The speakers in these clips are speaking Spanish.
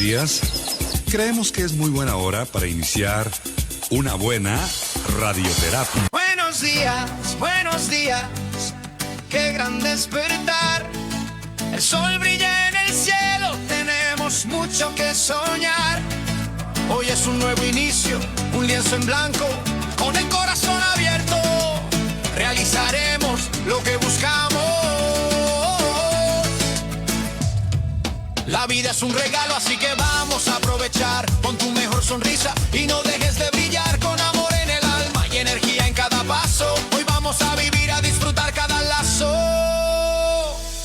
días. Creemos que es muy buena hora para iniciar una buena radioterapia. Buenos días, qué gran despertar. El sol brilla en el cielo, tenemos mucho que soñar. Hoy es un nuevo inicio, un lienzo en blanco, con el corazón abierto. Realizaremos lo que buscamos. La vida es un regalo, así que vamos a aprovechar. Pon tu mejor sonrisa y no dejes de brillar, con amor en el alma y energía en cada paso. Hoy vamos a vivir, a disfrutar cada lazo.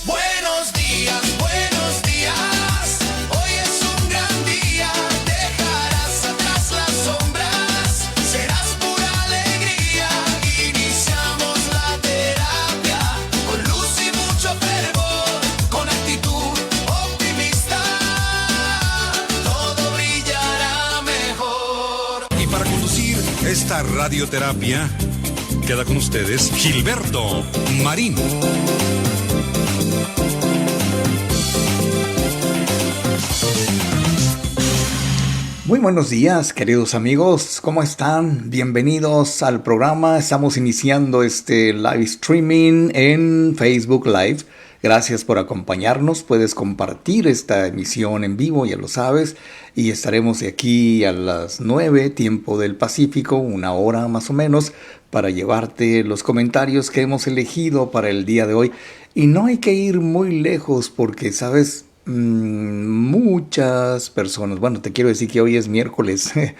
Buenos días, buenos días. Hoy es un gran día. Dejarás atrás las sombras, serás pura alegría. Iniciamos la terapia con luz y mucho fervor, con actitud optimista. Todo brillará mejor. Y para conducir esta radioterapia, queda con ustedes Gilberto Marín. Muy buenos días, queridos amigos, ¿cómo están? Bienvenidos al programa. Estamos iniciando este live streaming en Facebook Live. Gracias por acompañarnos. Puedes compartir esta emisión en vivo, ya lo sabes. Y estaremos de aquí a las 9, tiempo del Pacífico, 1 hora más o menos, para llevarte los comentarios que hemos elegido para el día de hoy. Y no hay que ir muy lejos porque, ¿sabes? Muchas personas, bueno, te quiero decir que hoy es miércoles, que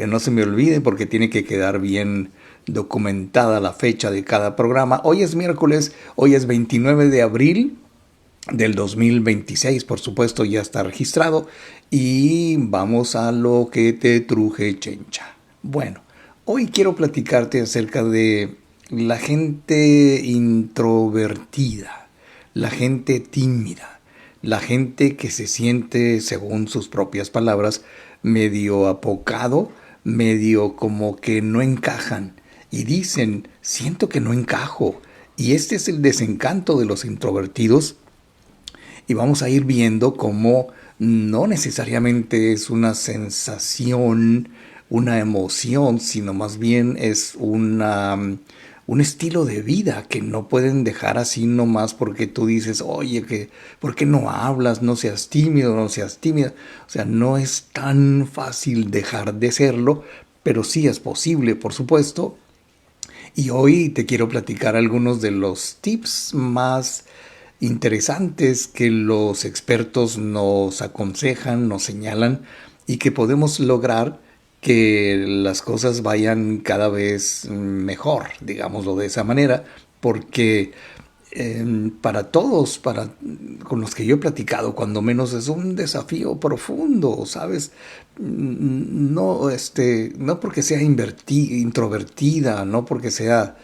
no se me olvide porque tiene que quedar bien documentada la fecha de cada programa. Hoy es miércoles, hoy es 29 de abril del 2026, por supuesto ya está registrado, y vamos a lo que te truje, chencha. Bueno, hoy quiero platicarte acerca de la gente introvertida, la gente tímida, la gente que se siente, según sus propias palabras, medio apocado, medio como que no encajan. Y dicen, siento que no encajo. Y este es el desencanto de los introvertidos. Y vamos a ir viendo cómo no necesariamente es una sensación, una emoción, sino más bien es un estilo de vida que no pueden dejar así nomás porque tú dices, oye, ¿por qué no hablas? No seas tímido, no seas tímida. O sea, no es tan fácil dejar de serlo, pero sí es posible, por supuesto. Y hoy te quiero platicar algunos de los tips más interesantes que los expertos nos aconsejan, nos señalan y que podemos lograr que las cosas vayan cada vez mejor, digámoslo de esa manera, porque para todos, con los que yo he platicado, cuando menos es un desafío profundo, ¿sabes? No porque sea introvertida, no porque sea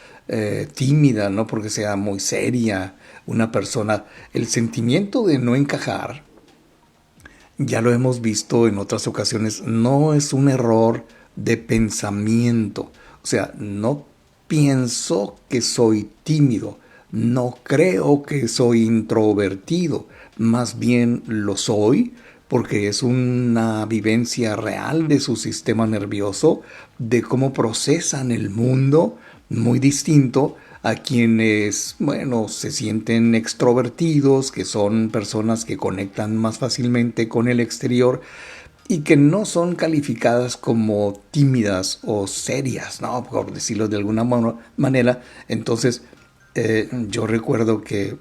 tímida, no porque sea muy seria una persona. El sentimiento de no encajar, ya lo hemos visto en otras ocasiones, no es un error de pensamiento. O sea, no pienso que soy tímido, no creo que soy introvertido, más bien lo soy porque es una vivencia real de su sistema nervioso, de cómo procesan el mundo, muy distinto a quienes, bueno, se sienten extrovertidos, que son personas que conectan más fácilmente con el exterior y que no son calificadas como tímidas o serias, ¿no? Por decirlo de alguna manera. Entonces, yo recuerdo que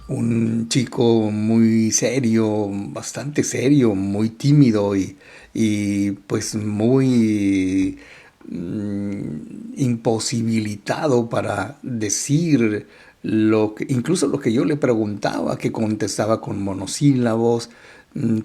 un chico muy serio, bastante serio, muy tímido y pues muy imposibilitado para decir incluso lo que yo le preguntaba, que contestaba con monosílabos.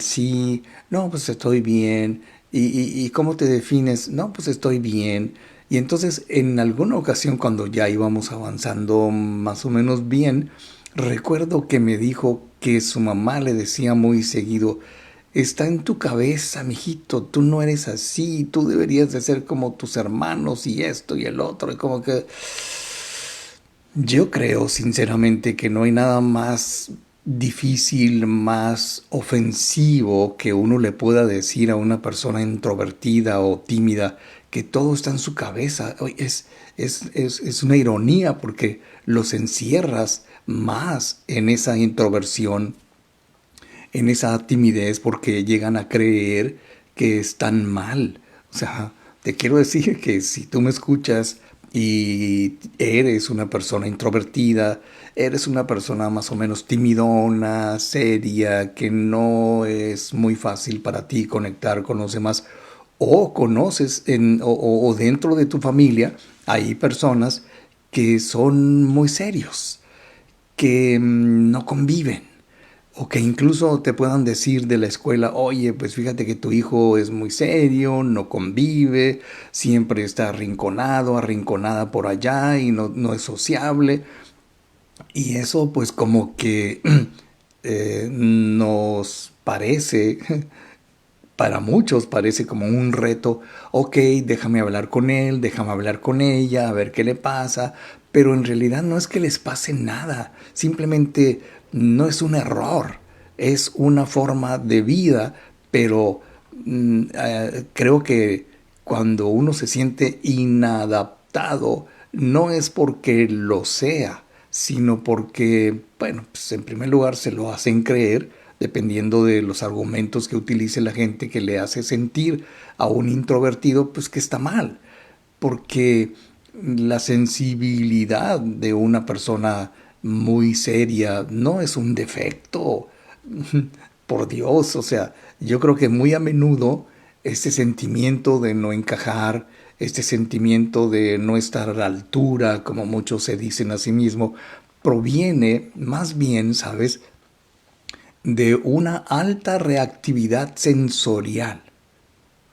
Sí, no, pues estoy bien. ¿Y cómo te defines? No, pues estoy bien. Y entonces en alguna ocasión cuando ya íbamos avanzando más o menos bien, recuerdo que me dijo que su mamá le decía muy seguido, está en tu cabeza, mijito, tú no eres así, tú deberías de ser como tus hermanos y esto y el otro. Y como que yo creo sinceramente que no hay nada más difícil, más ofensivo que uno le pueda decir a una persona introvertida o tímida que todo está en su cabeza. Oye, es una ironía porque los encierras más en esa introversión, en esa timidez, porque llegan a creer que están mal. O sea, te quiero decir que si tú me escuchas y eres una persona introvertida, eres una persona más o menos timidona, seria, que no es muy fácil para ti conectar con los demás, o conoces o dentro de tu familia hay personas que son muy serios, que no conviven, o que incluso te puedan decir de la escuela, oye, pues fíjate que tu hijo es muy serio, no convive, siempre está arrinconado, arrinconada por allá y no es sociable. Y eso pues como que nos parece, para muchos parece como un reto. Ok, déjame hablar con él, déjame hablar con ella, a ver qué le pasa, pero en realidad no es que les pase nada, simplemente no es un error, es una forma de vida, pero creo que cuando uno se siente inadaptado, no es porque lo sea, sino porque, bueno, pues en primer lugar se lo hacen creer, dependiendo de los argumentos que utilice la gente, que le hace sentir a un introvertido pues que está mal, porque la sensibilidad de una persona muy seria no es un defecto. Por Dios, o sea, yo creo que muy a menudo este sentimiento de no encajar, este sentimiento de no estar a la altura, como muchos se dicen a sí mismos, proviene más bien, ¿sabes?, de una alta reactividad sensorial.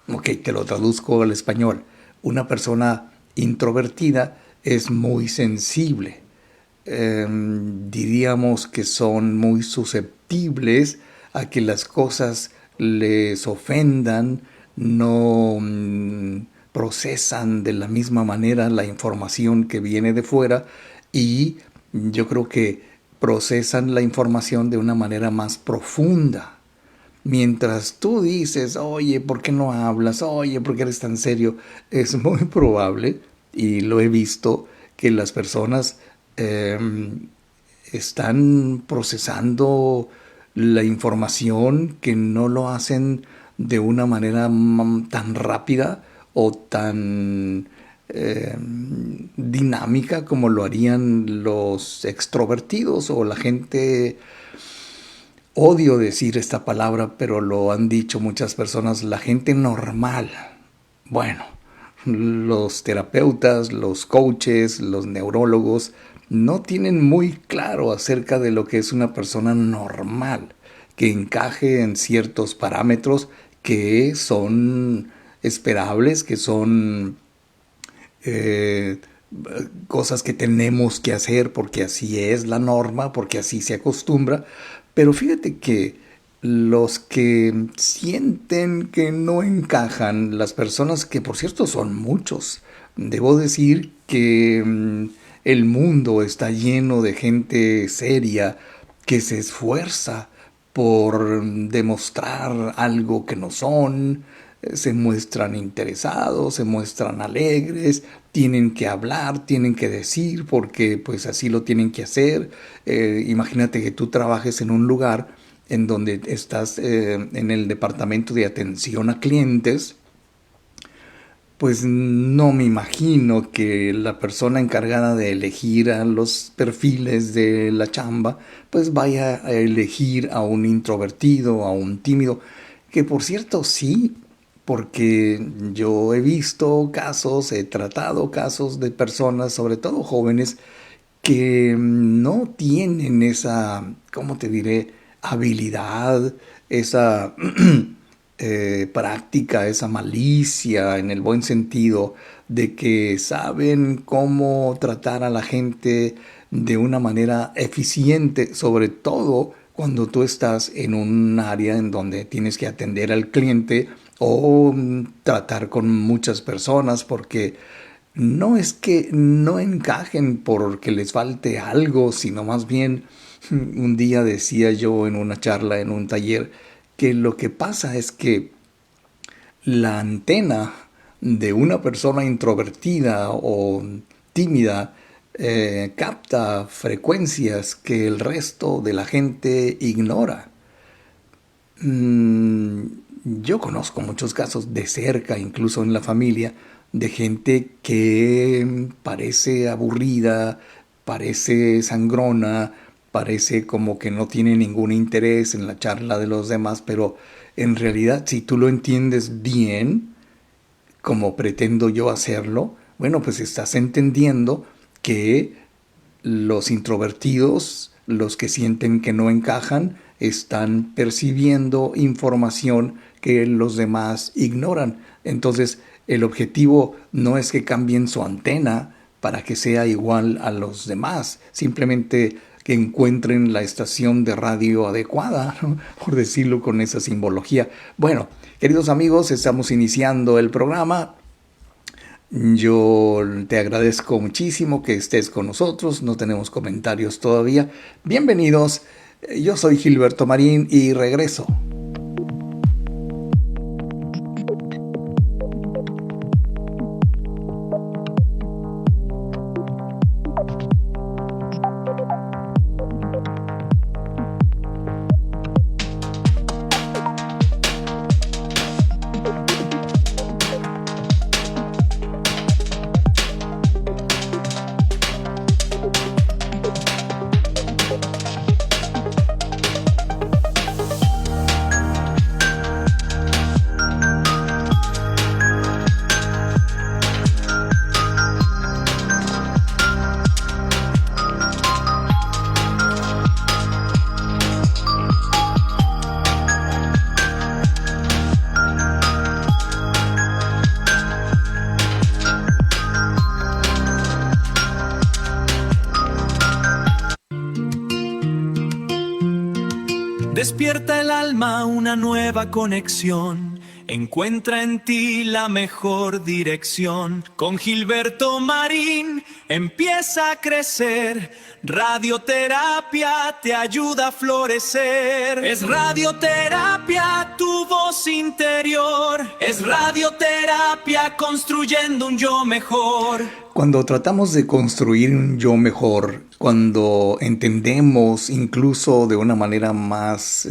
Ok, te lo traduzco al español. Una persona introvertida es muy sensible. Diríamos que son muy susceptibles a que las cosas les ofendan, no procesan de la misma manera la información que viene de fuera, y yo creo que procesan la información de una manera más profunda. Mientras tú dices, oye, ¿por qué no hablas? Oye, ¿por qué eres tan serio? Es muy probable, y lo he visto, que las personas eh, están procesando la información, que no lo hacen de una manera tan rápida o tan dinámica como lo harían los extrovertidos o la gente. Odio decir esta palabra, pero lo han dicho muchas personas, la gente normal. Bueno, los terapeutas, los coaches, los neurólogos no tienen muy claro acerca de lo que es una persona normal, que encaje en ciertos parámetros que son esperables, que son eh, cosas que tenemos que hacer porque así es la norma, porque así se acostumbra. Pero fíjate que los que sienten que no encajan, las personas que por cierto son muchos, debo decir que el mundo está lleno de gente seria que se esfuerza por demostrar algo que no son, se muestran interesados, se muestran alegres, tienen que hablar, tienen que decir, porque pues así lo tienen que hacer. Imagínate que tú trabajes en un lugar en donde estás en el departamento de atención a clientes, pues no me imagino que la persona encargada de elegir a los perfiles de la chamba, pues vaya a elegir a un introvertido, a un tímido, que por cierto sí, porque yo he visto casos, he tratado casos de personas, sobre todo jóvenes, que no tienen esa, ¿cómo te diré?, habilidad, esa práctica, esa malicia en el buen sentido, de que saben cómo tratar a la gente de una manera eficiente, sobre todo cuando tú estás en un área en donde tienes que atender al cliente o tratar con muchas personas, porque no es que no encajen porque les falte algo, sino más bien Un día decía yo en una charla, en un taller, que lo que pasa es que la antena de una persona introvertida o tímida capta frecuencias que el resto de la gente ignora. Mm, yo conozco muchos casos de cerca, incluso en la familia, de gente que parece aburrida, parece sangrona, parece como que no tiene ningún interés en la charla de los demás, pero en realidad si tú lo entiendes bien, como pretendo yo hacerlo, bueno, pues estás entendiendo que los introvertidos, los que sienten que no encajan, están percibiendo información que los demás ignoran. Entonces, el objetivo no es que cambien su antena para que sea igual a los demás, simplemente que encuentren la estación de radio adecuada, ¿no? Por decirlo con esa simbología. Bueno, queridos amigos, estamos iniciando el programa. Yo te agradezco muchísimo que estés con nosotros. No tenemos comentarios todavía. Bienvenidos. Yo soy Gilberto Marín y regreso. Despierta el alma una nueva conexión. Encuentra en ti la mejor dirección. Con Gilberto Marín empieza a crecer. Radioterapia te ayuda a florecer. Es radioterapia tu voz interior. Es radioterapia construyendo un yo mejor. Cuando tratamos de construir un yo mejor, cuando entendemos incluso de una manera más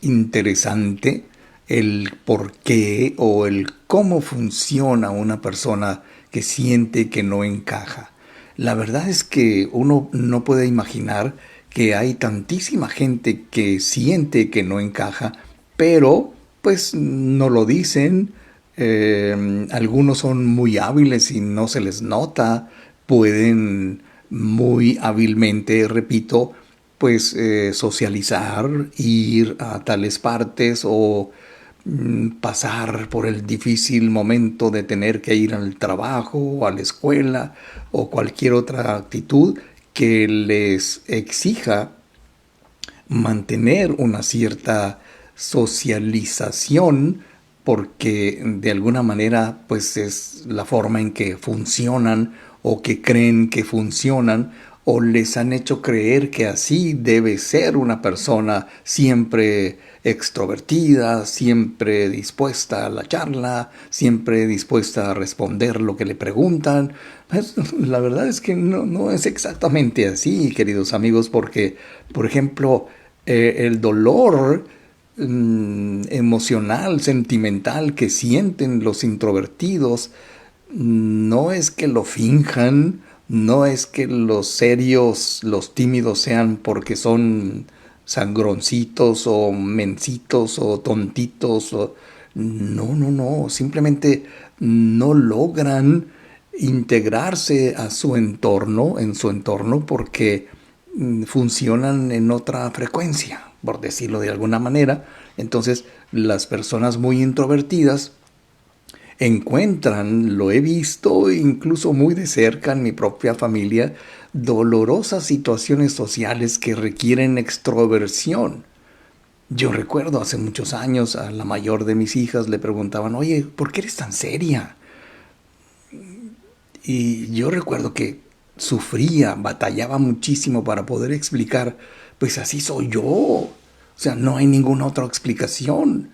interesante el por qué o el cómo funciona una persona que siente que no encaja. La verdad es que uno no puede imaginar que hay tantísima gente que siente que no encaja, pero pues no lo dicen. Algunos son muy hábiles y no se les nota, pueden muy hábilmente, repito, pues socializar, ir a tales partes o pasar por el difícil momento de tener que ir al trabajo o a la escuela o cualquier otra actitud que les exija mantener una cierta socialización, porque de alguna manera pues es la forma en que funcionan o que creen que funcionan o les han hecho creer que así debe ser una persona siempre extrovertida, siempre dispuesta a la charla, siempre dispuesta a responder lo que le preguntan. Pues, la verdad es que no es exactamente así, queridos amigos, porque, por ejemplo, el dolor emocional, sentimental que sienten los introvertidos no es que lo finjan, no es que los serios, los tímidos sean porque son sangroncitos o mencitos o tontitos. No, simplemente no logran integrarse a su entorno, en su entorno, porque funcionan en otra frecuencia, por decirlo de alguna manera. Entonces, las personas muy introvertidas encuentran, lo he visto incluso muy de cerca en mi propia familia, dolorosas situaciones sociales que requieren extroversión. Yo recuerdo hace muchos años a la mayor de mis hijas le preguntaban, oye, ¿por qué eres tan seria? Y yo recuerdo que sufría, batallaba muchísimo para poder explicar, pues así soy yo. O sea, no hay ninguna otra explicación.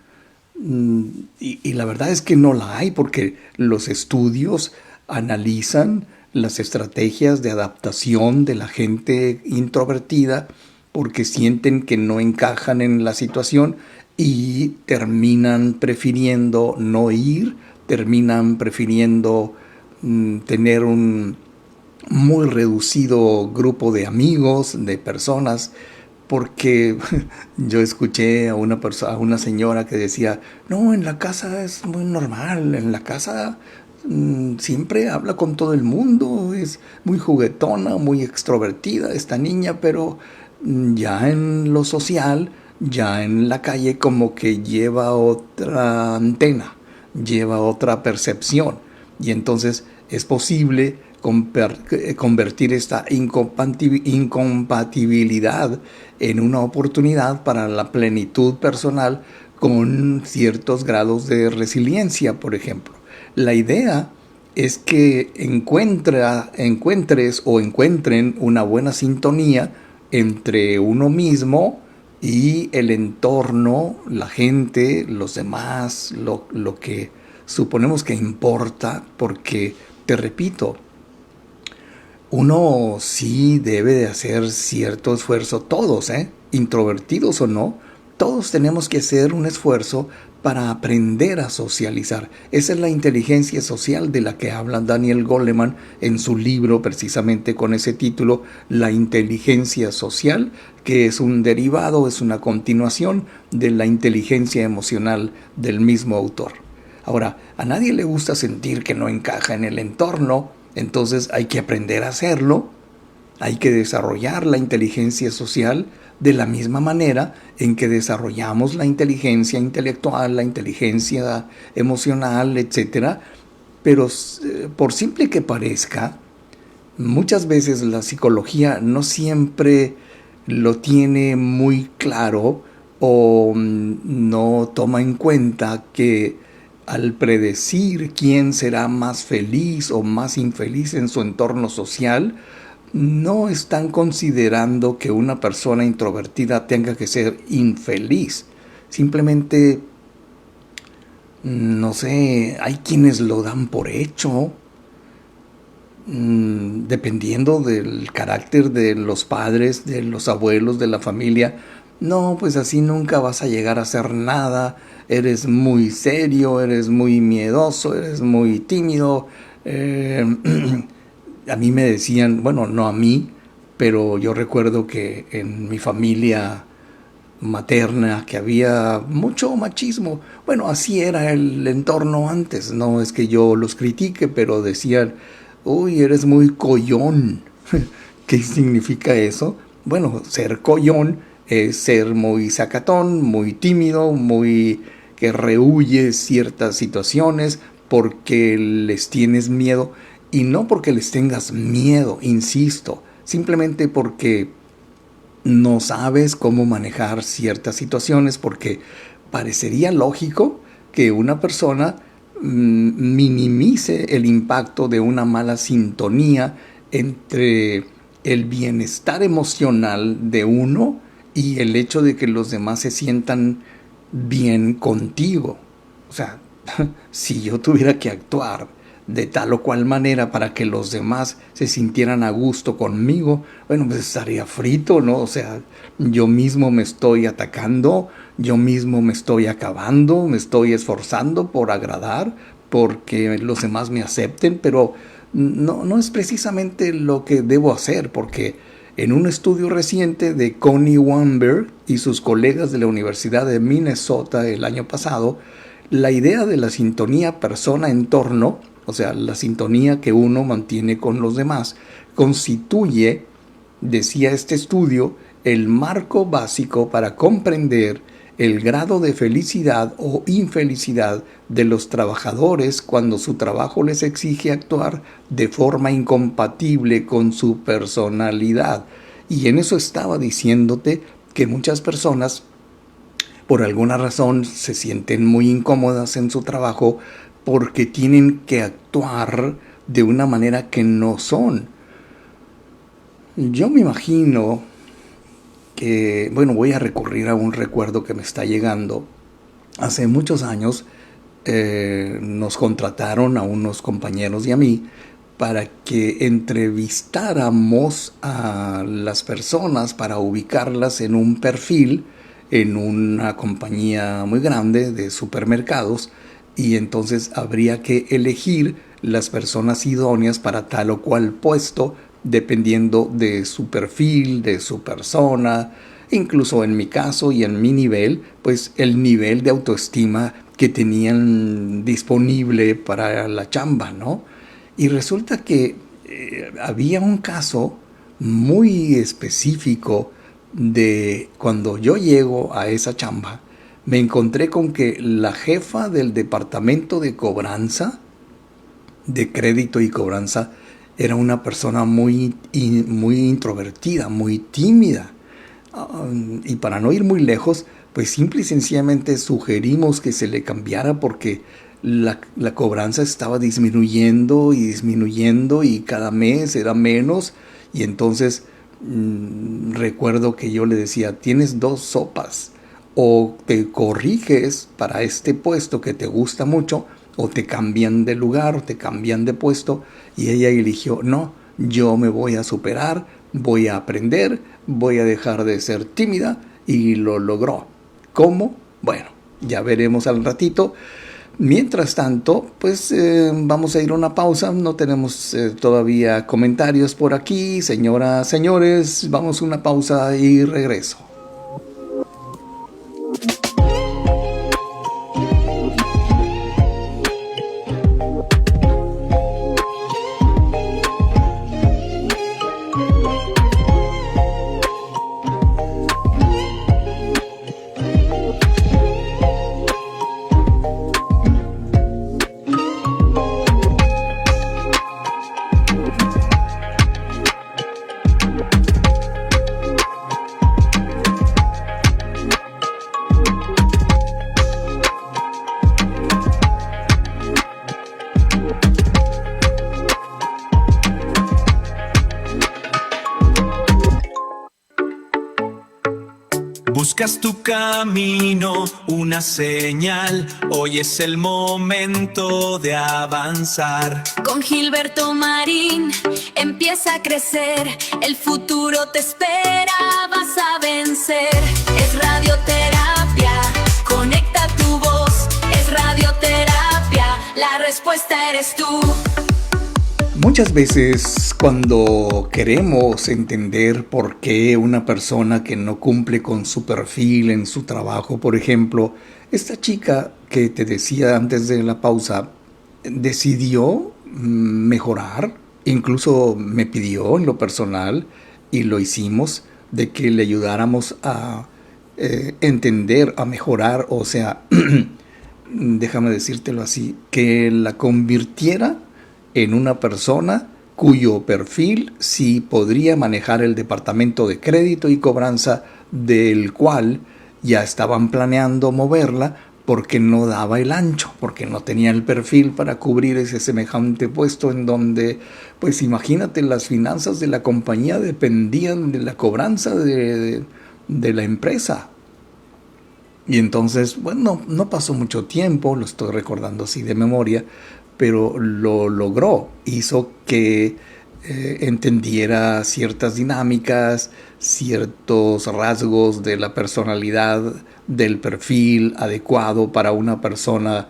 Y la verdad es que no la hay porque los estudios analizan las estrategias de adaptación de la gente introvertida porque sienten que no encajan en la situación y terminan prefiriendo no ir, terminan prefiriendo tener un muy reducido grupo de amigos, de personas, porque yo escuché a a una señora que decía, no, en la casa es muy normal, en la casa siempre habla con todo el mundo, es muy juguetona, muy extrovertida esta niña, pero ya en lo social, ya en la calle como que lleva otra antena, lleva otra percepción y entonces es posible convertir esta incompatibilidad en una oportunidad para la plenitud personal con ciertos grados de resiliencia, por ejemplo. La idea es que encuentres o encuentren una buena sintonía entre uno mismo y el entorno, la gente, los demás, lo que suponemos que importa, porque, te repito, uno sí debe de hacer cierto esfuerzo, todos, introvertidos o no, todos tenemos que hacer un esfuerzo para aprender a socializar. Esa es la inteligencia social de la que habla Daniel Goleman en su libro, precisamente con ese título, La inteligencia social, que es un derivado, es una continuación de la inteligencia emocional del mismo autor. Ahora, a nadie le gusta sentir que no encaja en el entorno, entonces hay que aprender a hacerlo, hay que desarrollar la inteligencia social de la misma manera en que desarrollamos la inteligencia intelectual, la inteligencia emocional, etc. Pero por simple que parezca, muchas veces la psicología no siempre lo tiene muy claro o no toma en cuenta que al predecir quién será más feliz o más infeliz en su entorno social, no están considerando que una persona introvertida tenga que ser infeliz. Simplemente, no sé, hay quienes lo dan por hecho, dependiendo del carácter de los padres, de los abuelos, de la familia. No, pues así nunca vas a llegar a hacer nada, eres muy serio, eres muy miedoso, eres muy tímido. A mí me decían, bueno, no a mí, pero yo recuerdo que en mi familia materna que había mucho machismo. Bueno, así era el entorno antes, no es que yo los critique, pero decían, uy, eres muy collón. ¿Qué significa eso? Bueno, ser collón es ser muy sacatón, muy tímido, muy que rehuye ciertas situaciones porque les tienes miedo. Y no porque les tengas miedo, insisto, simplemente porque no sabes cómo manejar ciertas situaciones, porque parecería lógico que una persona minimice el impacto de una mala sintonía entre el bienestar emocional de uno y el hecho de que los demás se sientan bien contigo. O sea, si yo tuviera que actuar de tal o cual manera para que los demás se sintieran a gusto conmigo, bueno, pues estaría frito, ¿no? O sea, yo mismo me estoy atacando, yo mismo me estoy acabando, me estoy esforzando por agradar, porque los demás me acepten, pero no es precisamente lo que debo hacer, porque en un estudio reciente de Connie Wamberg y sus colegas de la Universidad de Minnesota el año pasado, la idea de la sintonía persona-entorno, o sea, la sintonía que uno mantiene con los demás, constituye, decía este estudio, el marco básico para comprender el grado de felicidad o infelicidad de los trabajadores cuando su trabajo les exige actuar de forma incompatible con su personalidad. Y en eso estaba diciéndote que muchas personas, por alguna razón, se sienten muy incómodas en su trabajo porque tienen que actuar de una manera que no son. Yo me imagino que, bueno, voy a recurrir a un recuerdo que me está llegando. Hace muchos años nos contrataron a unos compañeros y a mí para que entrevistáramos a las personas para ubicarlas en un perfil en una compañía muy grande de supermercados, y entonces habría que elegir las personas idóneas para tal o cual puesto dependiendo de su perfil, de su persona, incluso en mi caso y en mi nivel, pues el nivel de autoestima que tenían disponible para la chamba, ¿no? Y resulta que había un caso muy específico de cuando yo llego a esa chamba, me encontré con que la jefa del departamento de cobranza, de crédito y cobranza, era una persona muy introvertida, muy tímida. Y para no ir muy lejos, pues simple y sencillamente sugerimos que se le cambiara porque la cobranza estaba disminuyendo y disminuyendo y cada mes era menos. Y entonces recuerdo que yo le decía, tienes dos sopas: o te corriges para este puesto que te gusta mucho, o te cambian de lugar, o te cambian de puesto. Y ella eligió, no, yo me voy a superar, voy a aprender, voy a dejar de ser tímida, y lo logró. ¿Cómo? Bueno, ya veremos al ratito. Mientras tanto, pues vamos a ir a una pausa. No tenemos todavía comentarios por aquí. Señoras, señores, vamos a una pausa y regreso. Buscas tu camino, una señal. Hoy es el momento de avanzar. Con Gilberto Marín empieza a crecer. El futuro te espera, vas a vencer. Es radioterapia, conecta tu voz. Es radioterapia, la respuesta eres tú. Muchas veces cuando queremos entender por qué una persona que no cumple con su perfil en su trabajo, por ejemplo, esta chica que te decía antes de la pausa, decidió mejorar, incluso me pidió en lo personal, y lo hicimos, de que le ayudáramos a entender, a mejorar, o sea, déjame decírtelo así, que la convirtiera en una persona cuyo perfil sí podría manejar el departamento de crédito y cobranza, del cual ya estaban planeando moverla porque no daba el ancho, porque no tenía el perfil para cubrir ese semejante puesto en donde, pues imagínate, las finanzas de la compañía dependían de la cobranza de la empresa. Y entonces, bueno, no pasó mucho tiempo, lo estoy recordando así de memoria, pero lo logró, hizo que entendiera ciertas dinámicas, ciertos rasgos de la personalidad, del perfil adecuado para una persona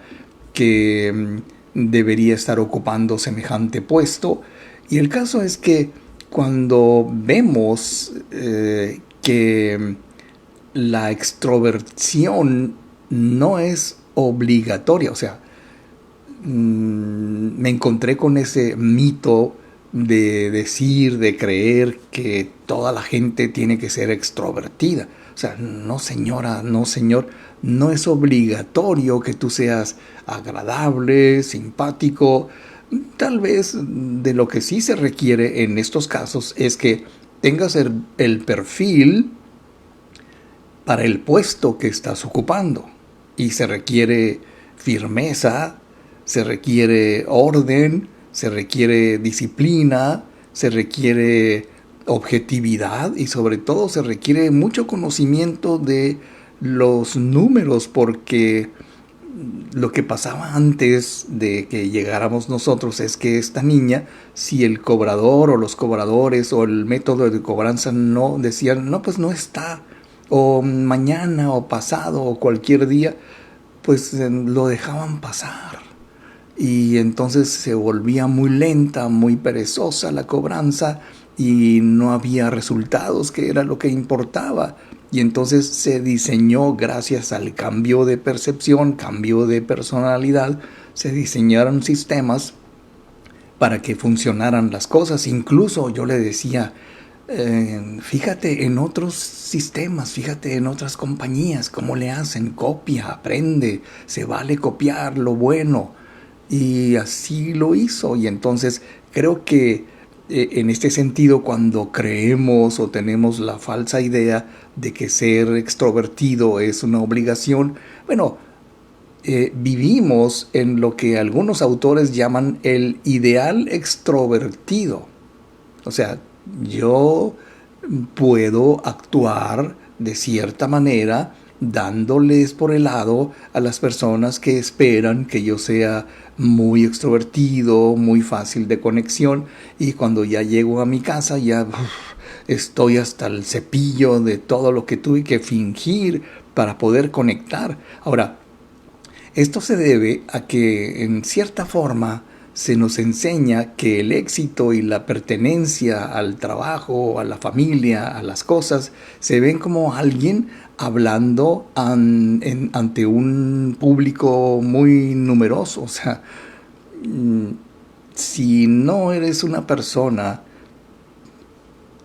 que debería estar ocupando semejante puesto. Y el caso es que cuando vemos que la extroversión no es obligatoria, o sea, me encontré con ese mito de decir, de creer que toda la gente tiene que ser extrovertida. O sea, no señora, no señor, no es obligatorio que tú seas agradable, simpático. Tal vez de lo que sí se requiere en estos casos es que tengas el perfil para el puesto que estás ocupando, y se requiere firmeza, se requiere orden, se requiere disciplina, se requiere objetividad y sobre todo se requiere mucho conocimiento de los números, porque lo que pasaba antes de que llegáramos nosotros es que esta niña, si el cobrador o los cobradores o el método de cobranza no decían, no, pues no está, o mañana o pasado o cualquier día, pues lo dejaban pasar. Y entonces se volvía muy lenta, muy perezosa la cobranza y no había resultados, que era lo que importaba. Y entonces se diseñó, gracias al cambio de percepción, cambio de personalidad, se diseñaron sistemas para que funcionaran las cosas. Incluso yo le decía, fíjate en otros sistemas, fíjate en otras compañías, cómo le hacen, copia, aprende, se vale copiar lo bueno. Y así lo hizo. Y entonces creo que en este sentido, cuando creemos o tenemos la falsa idea de que ser extrovertido es una obligación, bueno, vivimos en lo que algunos autores llaman el ideal extrovertido. O sea, yo puedo actuar de cierta manera dándoles por el lado a las personas que esperan que yo sea muy extrovertido, muy fácil de conexión, y cuando ya llego a mi casa ya estoy hasta el cepillo de todo lo que tuve que fingir para poder conectar. Ahora, esto se debe a que en cierta forma se nos enseña que el éxito y la pertenencia al trabajo, a la familia, a las cosas, se ven como alguien hablando ante un público muy numeroso. O sea, si no eres una persona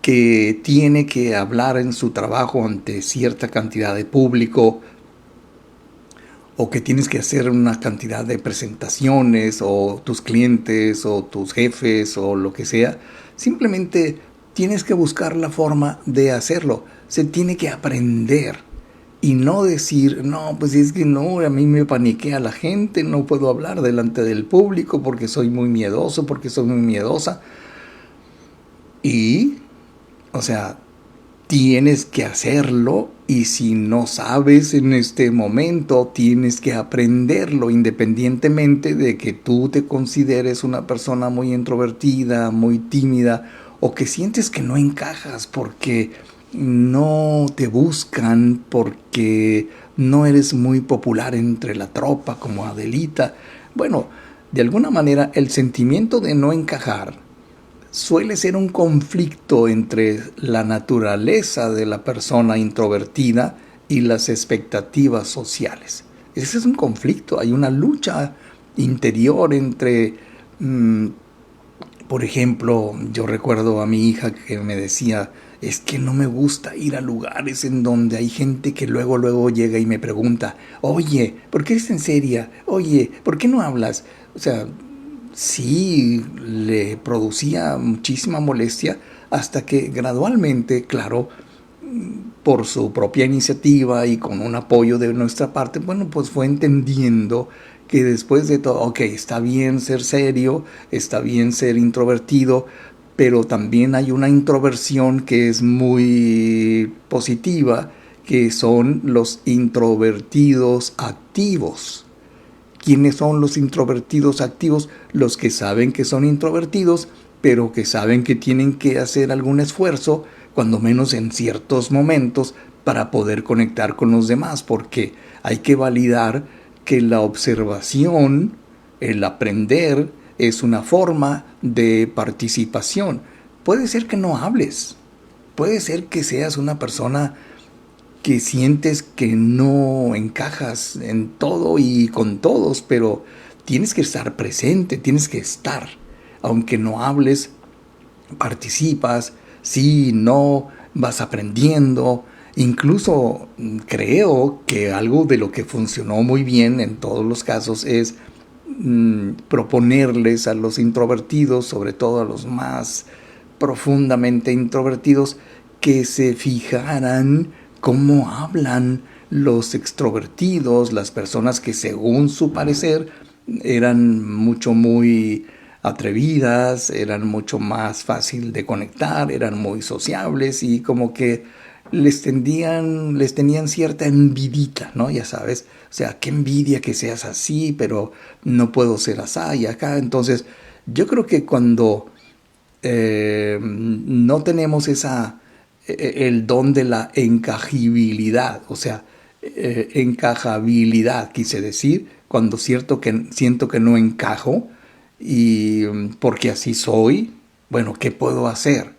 que tiene que hablar en su trabajo ante cierta cantidad de público, o que tienes que hacer una cantidad de presentaciones, o tus clientes, o tus jefes, o lo que sea, simplemente tienes que buscar la forma de hacerlo. Se tiene que aprender y no decir, no, pues es que no, a mí me paniquea la gente, no puedo hablar delante del público porque soy muy miedoso, porque soy muy miedosa. Y, o sea, tienes que hacerlo, y si no sabes en este momento, tienes que aprenderlo, independientemente de que tú te consideres una persona muy introvertida, muy tímida, o que sientes que no encajas porque no te buscan, porque no eres muy popular entre la tropa como Adelita. Bueno, de alguna manera el sentimiento de no encajar suele ser un conflicto entre la naturaleza de la persona introvertida y las expectativas sociales. Ese es un conflicto, hay una lucha interior entre, por ejemplo, yo recuerdo a mi hija que me decía, es que no me gusta ir a lugares en donde hay gente que luego llega y me pregunta, oye, ¿por qué eres en seria? Oye, ¿por qué no hablas? O sea, sí, le producía muchísima molestia, hasta que gradualmente, claro, por su propia iniciativa y con un apoyo de nuestra parte, bueno, pues fue entendiendo que después de todo, ok, está bien ser serio, está bien ser introvertido, pero también hay una introversión que es muy positiva, que son los introvertidos activos. ¿Quiénes son los introvertidos activos? Los que saben que son introvertidos, pero que saben que tienen que hacer algún esfuerzo, cuando menos en ciertos momentos, para poder conectar con los demás, porque hay que validar que la observación, el aprender, es una forma de participación. Puede ser que no hables, puede ser que seas una persona que sientes que no encajas en todo y con todos, pero tienes que estar presente, tienes que estar. Aunque no hables, participas, sí, no, vas aprendiendo. Incluso creo que algo de lo que funcionó muy bien en todos los casos es proponerles a los introvertidos, sobre todo a los más profundamente introvertidos, que se fijaran cómo hablan los extrovertidos, las personas que según su parecer eran muy atrevidas, eran mucho más fácil de conectar, eran muy sociables y como que les tenían cierta envidita, ¿no? Ya sabes, o sea, qué envidia que seas así, pero no puedo ser así y acá. Entonces, yo creo que cuando no tenemos el don de la encajibilidad, o sea, encajabilidad, quise decir, cuando siento que no encajo y porque así soy, bueno, ¿qué puedo hacer?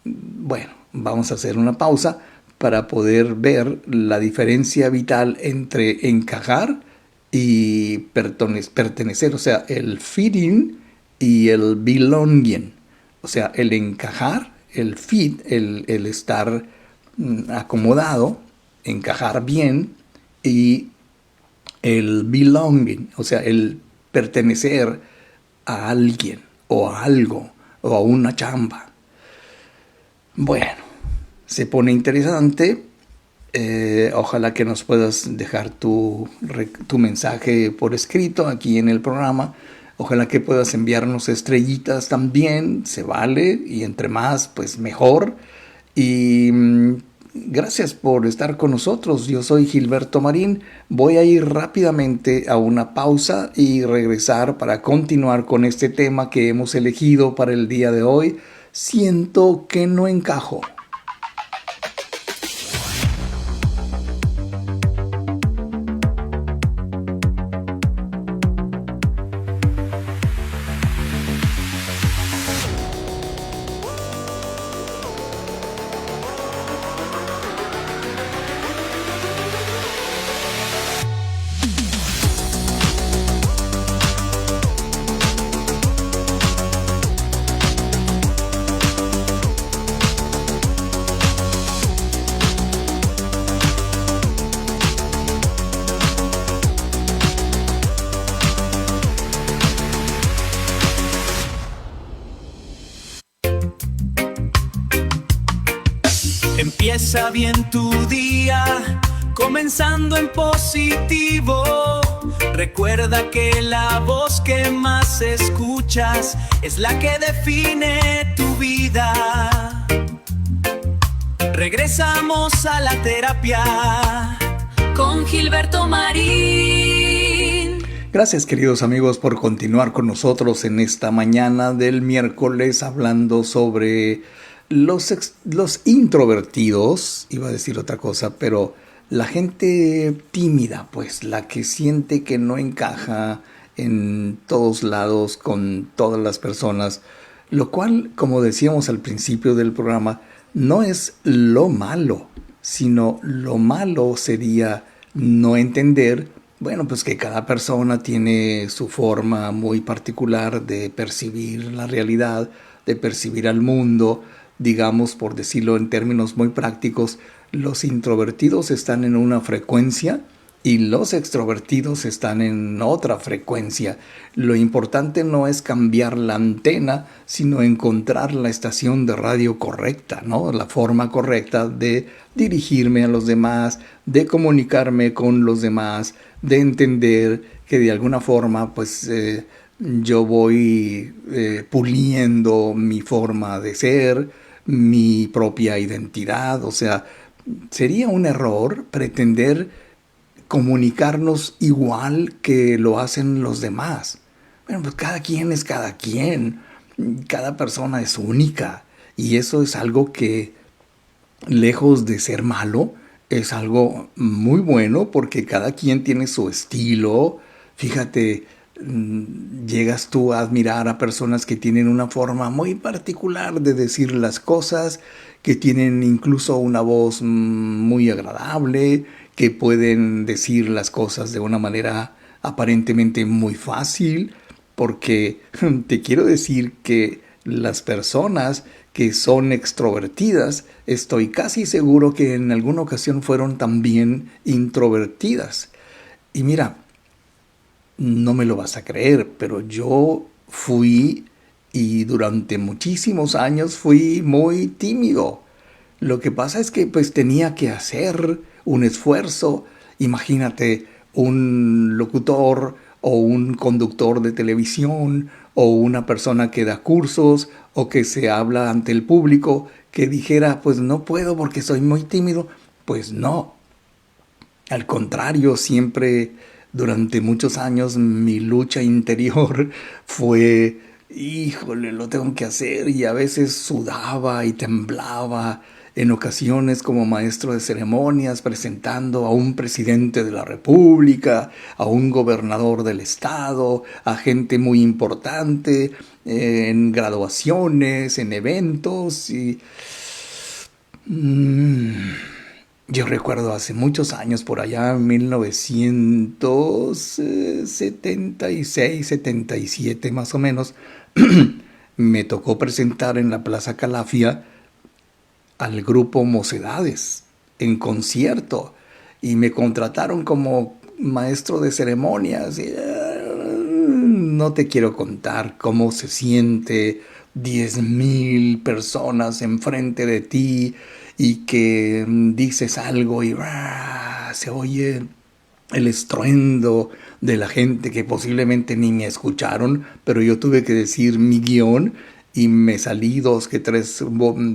Bueno, vamos a hacer una pausa para poder ver la diferencia vital entre encajar y pertenecer, o sea, el fitting y el belonging. O sea, el encajar, el fit, el estar acomodado, encajar bien, y el belonging, o sea, el pertenecer a alguien o a algo o a una chamba. Bueno, se pone interesante. Ojalá que nos puedas dejar tu mensaje por escrito aquí en el programa. Ojalá que puedas enviarnos estrellitas también, se vale, y entre más, pues mejor. Y gracias por estar con nosotros. Yo soy Gilberto Marín. Voy a ir rápidamente a una pausa y regresar para continuar con este tema que hemos elegido para el día de hoy. Siento que no encajo. Empieza bien tu día, comenzando en positivo. Recuerda que la voz que más escuchas es la que define tu vida. Regresamos a la terapia con Gilberto Marín. Gracias, queridos amigos, por continuar con nosotros en esta mañana del miércoles hablando sobre los introvertidos. Iba a decir otra cosa, pero la gente tímida, pues la que siente que no encaja en todos lados con todas las personas, lo cual, como decíamos al principio del programa, no es lo malo, sino lo malo sería no entender, bueno, pues que cada persona tiene su forma muy particular de percibir la realidad, de percibir al mundo. Digamos, por decirlo en términos muy prácticos, los introvertidos están en una frecuencia y los extrovertidos están en otra frecuencia. Lo importante no es cambiar la antena, sino encontrar la estación de radio correcta, ¿no? La forma correcta de dirigirme a los demás, de comunicarme con los demás, de entender que de alguna forma, pues, yo voy puliendo mi forma de ser, mi propia identidad. O sea, sería un error pretender comunicarnos igual que lo hacen los demás. Bueno, pues cada quien es cada quien, cada persona es única, y eso es algo que, lejos de ser malo, es algo muy bueno porque cada quien tiene su estilo. Fíjate, llegas tú a admirar a personas que tienen una forma muy particular de decir las cosas, que tienen incluso una voz muy agradable, que pueden decir las cosas de una manera aparentemente muy fácil, porque te quiero decir que las personas que son extrovertidas, estoy casi seguro que en alguna ocasión fueron también introvertidas. Y mira, no me lo vas a creer, pero yo fui, y durante muchísimos años fui muy tímido. Lo que pasa es que pues tenía que hacer un esfuerzo. Imagínate un locutor o un conductor de televisión, o una persona que da cursos, o que se habla ante el público, que dijera, pues no puedo porque soy muy tímido. Pues no. Al contrario, siempre durante muchos años mi lucha interior fue, híjole, lo tengo que hacer, y a veces sudaba y temblaba en ocasiones como maestro de ceremonias presentando a un presidente de la República, a un gobernador del estado, a gente muy importante, en graduaciones, en eventos y... Yo recuerdo hace muchos años, por allá en 1976, 77 más o menos, me tocó presentar en la Plaza Calafia al grupo Mocedades en concierto y me contrataron como maestro de ceremonias. Y, no te quiero contar cómo se siente 10,000 personas enfrente de ti y que dices algo y se oye el estruendo de la gente que posiblemente ni me escucharon, pero yo tuve que decir mi guión y me salí 2 que 3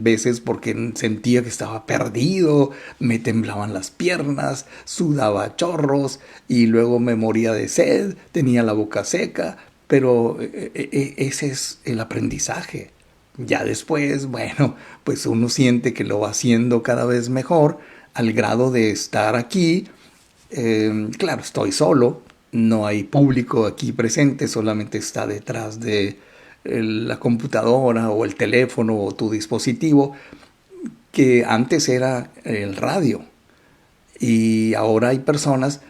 veces porque sentía que estaba perdido, me temblaban las piernas, sudaba a chorros y luego me moría de sed, tenía la boca seca, pero ese es el aprendizaje. Ya después, bueno, pues uno siente que lo va haciendo cada vez mejor al grado de estar aquí. Claro, estoy solo, no hay público aquí presente, solamente está detrás de la computadora o el teléfono o tu dispositivo, que antes era el radio. Y ahora hay personas,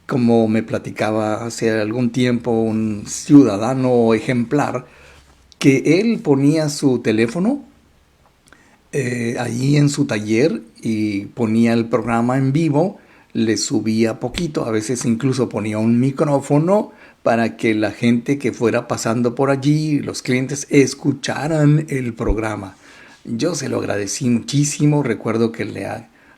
como me platicaba hace algún tiempo un ciudadano ejemplar, que él ponía su teléfono allí en su taller y ponía el programa en vivo, le subía poquito, a veces incluso ponía un micrófono para que la gente que fuera pasando por allí, los clientes, escucharan el programa. Yo se lo agradecí muchísimo, recuerdo que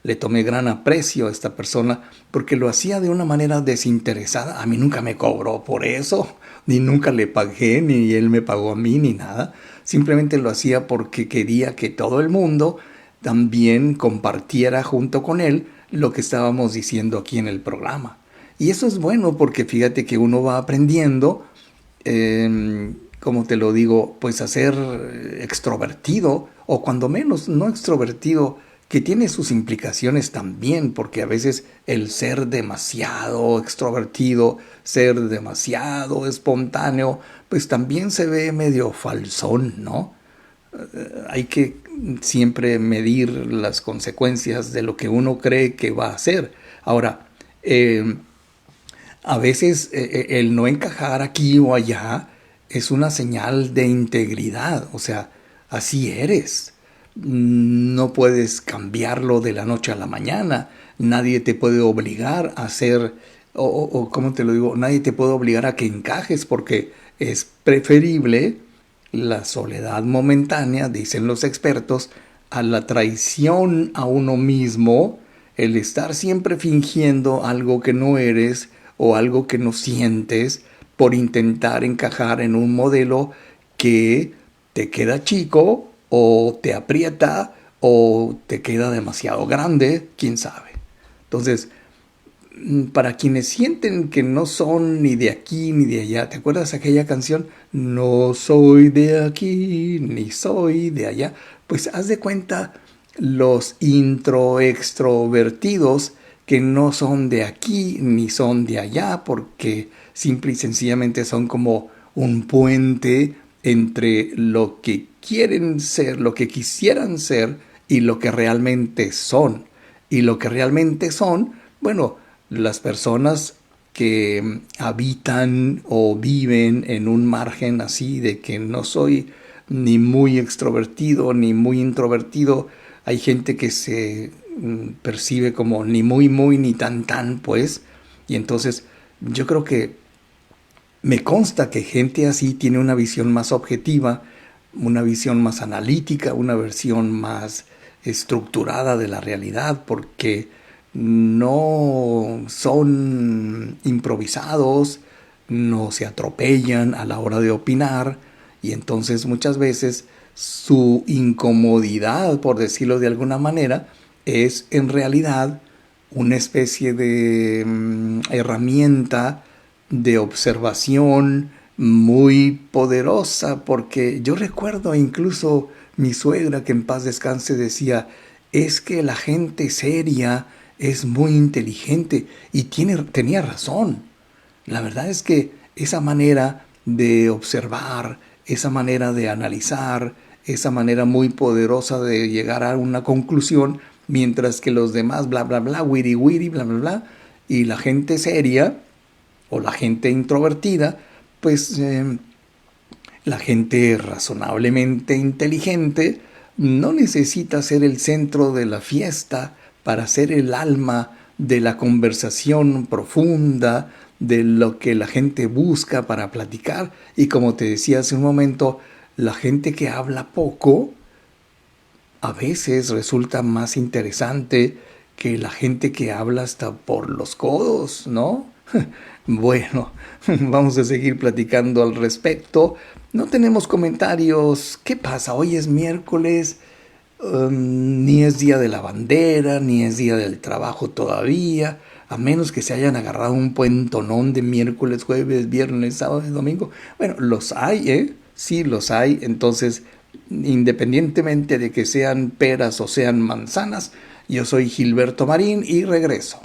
le tomé gran aprecio a esta persona porque lo hacía de una manera desinteresada. A mí nunca me cobró por eso, ni nunca le pagué, ni él me pagó a mí, ni nada. Simplemente lo hacía porque quería que todo el mundo también compartiera junto con él lo que estábamos diciendo aquí en el programa. Y eso es bueno porque fíjate que uno va aprendiendo, como te lo digo, pues a ser extrovertido, o cuando menos no extrovertido, que tiene sus implicaciones también, porque a veces el ser demasiado extrovertido, ser demasiado espontáneo, pues también se ve medio falsón, ¿no? Hay que siempre medir las consecuencias de lo que uno cree que va a hacer. Ahora, a veces el no encajar aquí o allá es una señal de integridad, o sea, así eres. No puedes cambiarlo de la noche a la mañana. Nadie te puede obligar a hacer, o ¿cómo te lo digo? Nadie te puede obligar a que encajes porque es preferible la soledad momentánea, dicen los expertos, a la traición a uno mismo, el estar siempre fingiendo algo que no eres o algo que no sientes por intentar encajar en un modelo que te queda chico o te aprieta o te queda demasiado grande, quién sabe. Entonces, para quienes sienten que no son ni de aquí ni de allá, ¿te acuerdas aquella canción? No soy de aquí ni soy de allá. Pues haz de cuenta los extrovertidos que no son de aquí ni son de allá, porque simple y sencillamente son como un puente entre lo que quieren ser, lo que quisieran ser y lo que realmente son. Y lo que realmente son, bueno, las personas que habitan o viven en un margen así de que no soy ni muy extrovertido ni muy introvertido. Hay gente que se percibe como ni muy ni tan pues, y entonces yo creo que me consta que gente así tiene una visión más objetiva, una visión más analítica, una versión más estructurada de la realidad, porque no son improvisados, no se atropellan a la hora de opinar, y entonces muchas veces su incomodidad, por decirlo de alguna manera, es en realidad una especie de herramienta de observación muy poderosa, porque yo recuerdo incluso mi suegra, que en paz descanse, decía, es que la gente seria es muy inteligente, y tenía razón. La verdad es que esa manera de observar, esa manera de analizar, esa manera muy poderosa de llegar a una conclusión, mientras que los demás, bla, bla, bla, wiri, wiri, bla, bla, bla, y la gente seria o la gente introvertida, pues la gente razonablemente inteligente no necesita ser el centro de la fiesta para ser el alma de la conversación profunda, de lo que la gente busca para platicar. Y como te decía hace un momento, la gente que habla poco a veces resulta más interesante que la gente que habla hasta por los codos, ¿no? Bueno, vamos a seguir platicando al respecto. No tenemos comentarios. ¿Qué pasa? Hoy es miércoles, ni es día de la bandera, ni es día del trabajo todavía, a menos que se hayan agarrado un puentonón de miércoles, jueves, viernes, sábado y domingo. Bueno, los hay, ¿eh? Sí, los hay. Entonces, independientemente de que sean peras o sean manzanas, yo soy Gilberto Marín y regreso.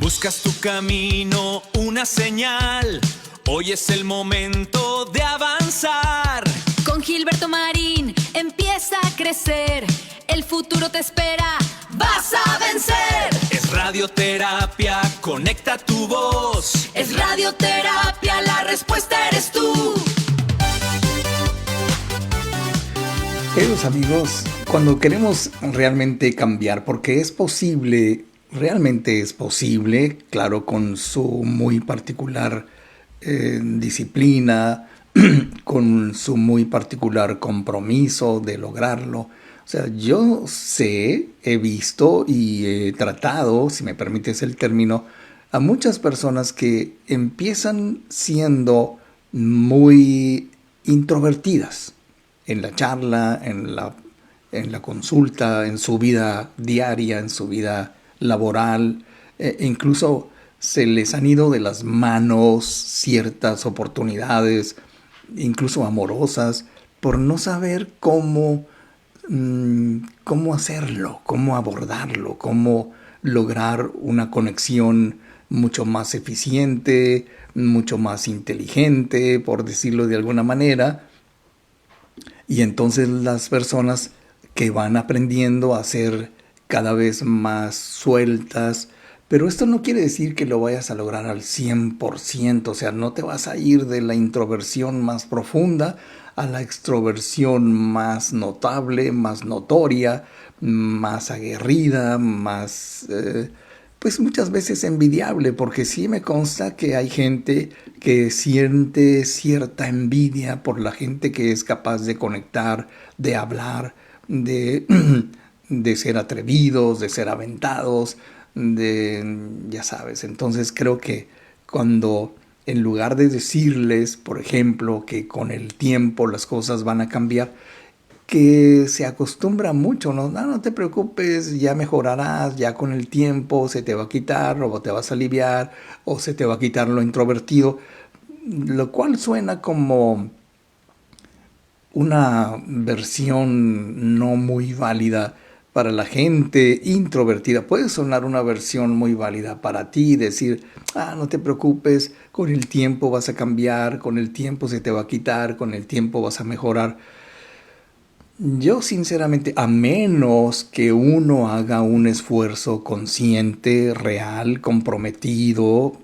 Buscas tu camino, una señal. Hoy es el momento de avanzar. Con Gilberto Marín empieza a crecer. El futuro te espera, vas a vencer. Es radioterapia, conecta tu voz. Es radioterapia, la respuesta eres tú. Queridos amigos, cuando queremos realmente cambiar, porque es posible, realmente es posible, claro, con su muy particular disciplina, con su muy particular compromiso de lograrlo. O sea, yo sé, he visto y he tratado, si me permites el término, a muchas personas que empiezan siendo muy introvertidas en la charla, en la consulta, en su vida diaria, en su vida laboral, incluso se les han ido de las manos ciertas oportunidades, incluso amorosas, por no saber cómo hacerlo, cómo abordarlo, cómo lograr una conexión mucho más eficiente, mucho más inteligente, por decirlo de alguna manera. Y entonces las personas que van aprendiendo a ser cada vez más sueltas, pero esto no quiere decir que lo vayas a lograr al 100%, o sea, no te vas a ir de la introversión más profunda a la extroversión más notable, más notoria, más aguerrida, más, pues muchas veces envidiable, porque sí me consta que hay gente que siente cierta envidia por la gente que es capaz de conectar, de hablar, de ser atrevidos, de ser aventados, ya sabes. Entonces creo que cuando en lugar de decirles, por ejemplo, que con el tiempo las cosas van a cambiar, que se acostumbra mucho, ¿no? No te preocupes, ya mejorarás, ya con el tiempo se te va a quitar o te vas a aliviar o se te va a quitar lo introvertido, lo cual suena como una versión no muy válida para la gente introvertida. Puede sonar una versión muy válida para ti, decir, no te preocupes, con el tiempo vas a cambiar, con el tiempo se te va a quitar, con el tiempo vas a mejorar. Yo sinceramente, a menos que uno haga un esfuerzo consciente, real, comprometido,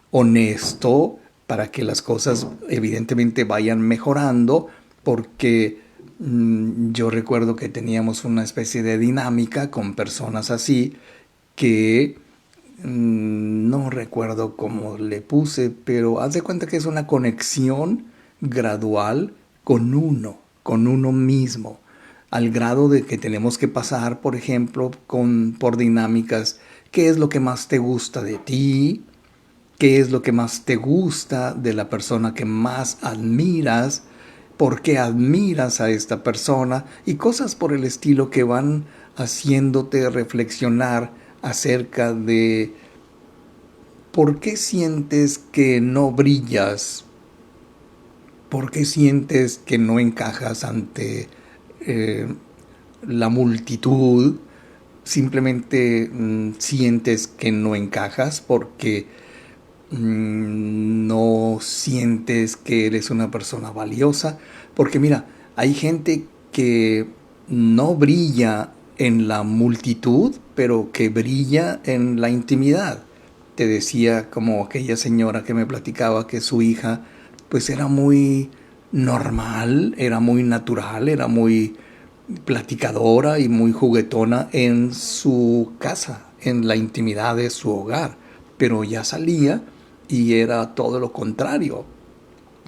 honesto, para que las cosas evidentemente vayan mejorando, porque yo recuerdo que teníamos una especie de dinámica con personas así que no recuerdo cómo le puse, pero haz de cuenta que es una conexión gradual con uno mismo, al grado de que tenemos que pasar, por ejemplo, por dinámicas. ¿Qué es lo que más te gusta de ti? ¿Qué es lo que más te gusta de la persona que más admiras? ¿Por qué admiras a esta persona? Y cosas por el estilo que van haciéndote reflexionar acerca de por qué sientes que no brillas, por qué sientes que no encajas ante la multitud. Simplemente sientes que no encajas porque no sientes que eres una persona valiosa, porque mira, hay gente que no brilla en la multitud, pero que brilla en la intimidad. Te decía, como aquella señora que me platicaba que su hija pues era muy normal, era muy natural, era muy platicadora y muy juguetona en su casa, en la intimidad de su hogar, pero ya salía y era todo lo contrario.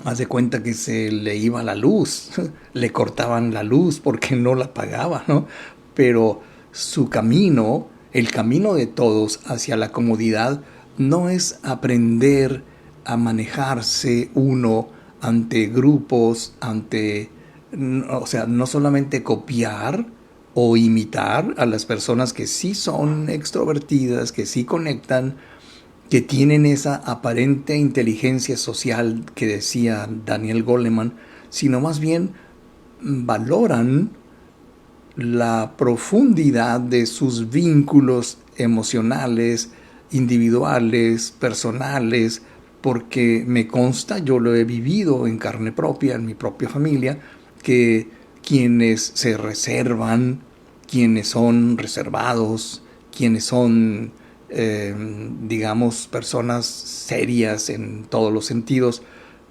Haz de cuenta que se le iba la luz, le cortaban la luz porque no la pagaba, ¿no? Pero su camino, el camino de todos hacia la comodidad, no es aprender a manejarse uno ante grupos, o sea, no solamente copiar o imitar a las personas que sí son extrovertidas, que sí conectan, que tienen esa aparente inteligencia social que decía Daniel Goleman, sino más bien valoran la profundidad de sus vínculos emocionales, individuales, personales, porque me consta, yo lo he vivido en carne propia, en mi propia familia, que quienes se reservan, quienes son reservados, quienes son digamos, personas serias en todos los sentidos,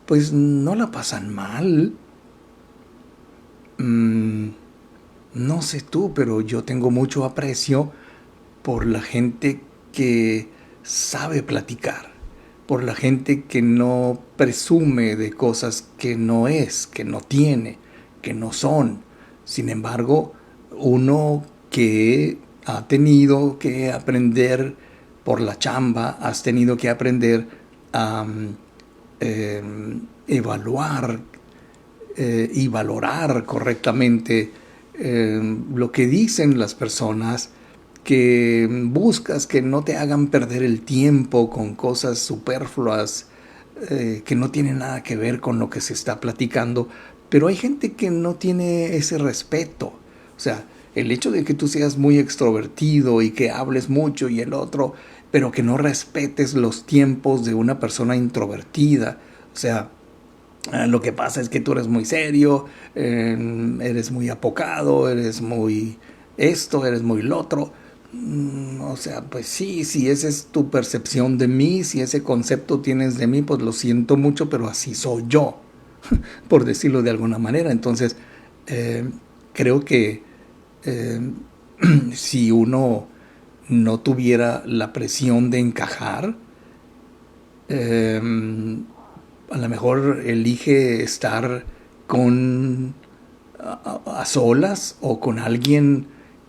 pues no la pasan mal. No sé tú, pero yo tengo mucho aprecio por la gente que sabe platicar, por la gente que no presume de cosas que no es, que no tiene, que no son. Sin embargo, uno que ha tenido que aprender por la chamba, has tenido que aprender a evaluar y valorar correctamente lo que dicen las personas, que buscas que no te hagan perder el tiempo con cosas superfluas que no tienen nada que ver con lo que se está platicando. Pero hay gente que no tiene ese respeto. O sea, el hecho de que tú seas muy extrovertido y que hables mucho y el otro, pero que no respetes los tiempos de una persona introvertida. O sea, lo que pasa es que tú eres muy serio, eres muy apocado, eres muy esto, eres muy lo otro. O sea, pues sí, si esa es tu percepción de mí, si ese concepto tienes de mí, pues lo siento mucho, pero así soy yo, por decirlo de alguna manera. Entonces, creo que si uno no tuviera la presión de encajar, a lo mejor elige estar a solas o con alguien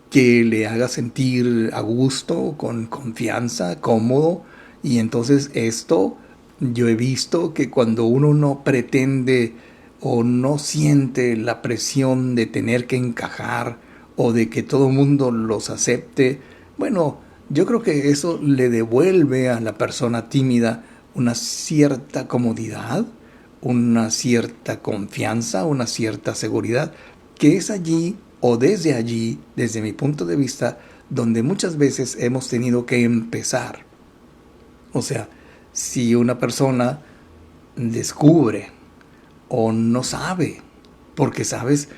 que le haga sentir a gusto, con confianza, cómodo. Y entonces esto, yo he visto que cuando uno no pretende o no siente la presión de tener que encajar o de que todo el mundo los acepte, bueno, yo creo que eso le devuelve a la persona tímida una cierta comodidad, una cierta confianza, una cierta seguridad, que es allí o desde allí, desde mi punto de vista, donde muchas veces hemos tenido que empezar. O sea, si una persona descubre o no sabe, porque sabes,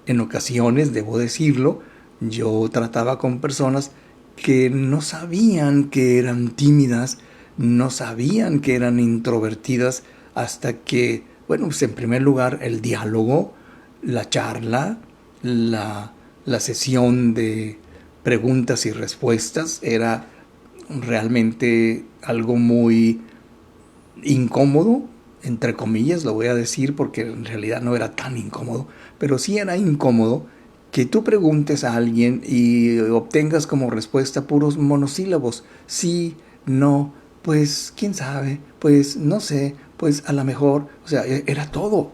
en ocasiones, debo decirlo, yo trataba con personas que no sabían que eran tímidas, no sabían que eran introvertidas, hasta que, bueno, pues en primer lugar, el diálogo, la charla, la sesión de preguntas y respuestas era realmente algo muy incómodo, entre comillas, lo voy a decir porque en realidad no era tan incómodo, pero sí era incómodo que tú preguntes a alguien y obtengas como respuesta puros monosílabos. Sí, no, pues quién sabe, pues no sé, pues a lo mejor, o sea, era todo.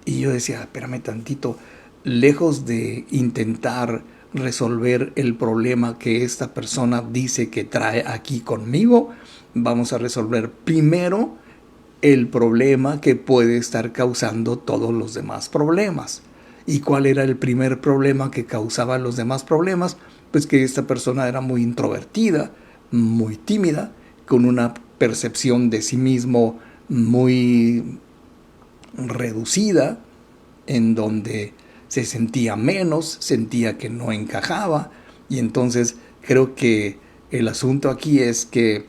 Y yo decía, espérame tantito, lejos de intentar resolver el problema que esta persona dice que trae aquí conmigo, vamos a resolver primero el problema que puede estar causando todos los demás problemas. ¿Y cuál era el primer problema que causaba los demás problemas? Pues que esta persona era muy introvertida, muy tímida, con una percepción de sí mismo muy reducida, en donde se sentía menos, sentía que no encajaba. Y entonces creo que el asunto aquí es que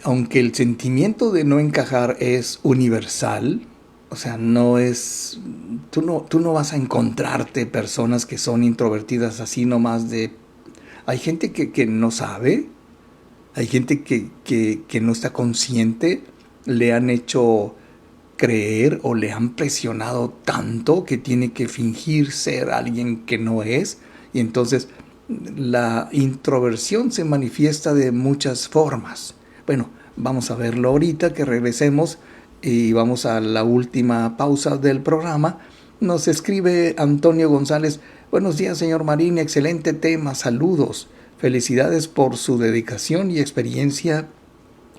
aunque el sentimiento de no encajar es universal, o sea, no es, tú no vas a encontrarte personas que son introvertidas así nomás de... Hay gente que no sabe, hay gente que no está consciente, le han hecho creer o le han presionado tanto que tiene que fingir ser alguien que no es, y entonces la introversión se manifiesta de muchas formas. Bueno, vamos a verlo ahorita que regresemos y vamos a la última pausa del programa. Nos escribe Antonio González: buenos días, señor Marín, excelente tema, saludos, felicidades por su dedicación y experiencia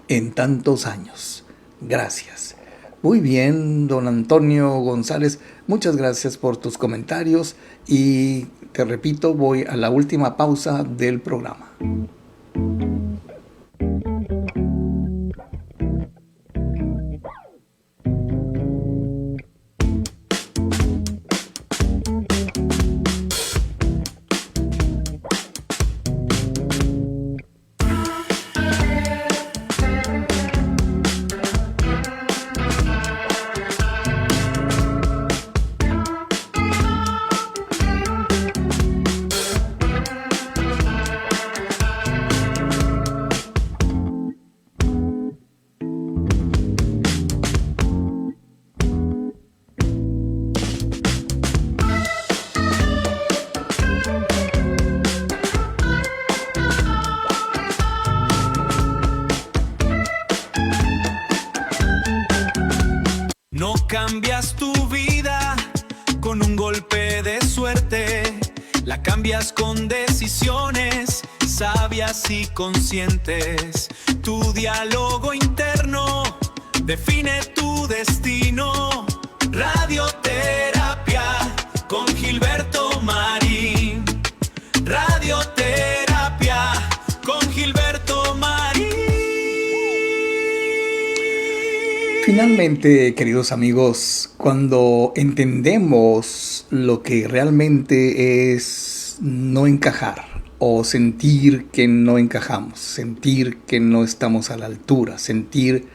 en tantos años. Gracias. Muy bien, don Antonio González, muchas gracias por tus comentarios y te repito, voy a la última pausa del programa. No cambias tu vida con un golpe de suerte, la cambias con decisiones sabias y conscientes. Tu diálogo interno define tu destino. Radioterapia con Gilberto Marín. Radioterapia con Gilberto Marín. Finalmente, queridos amigos, cuando entendemos lo que realmente es no encajar o sentir que no encajamos, sentir que no estamos a la altura, sentir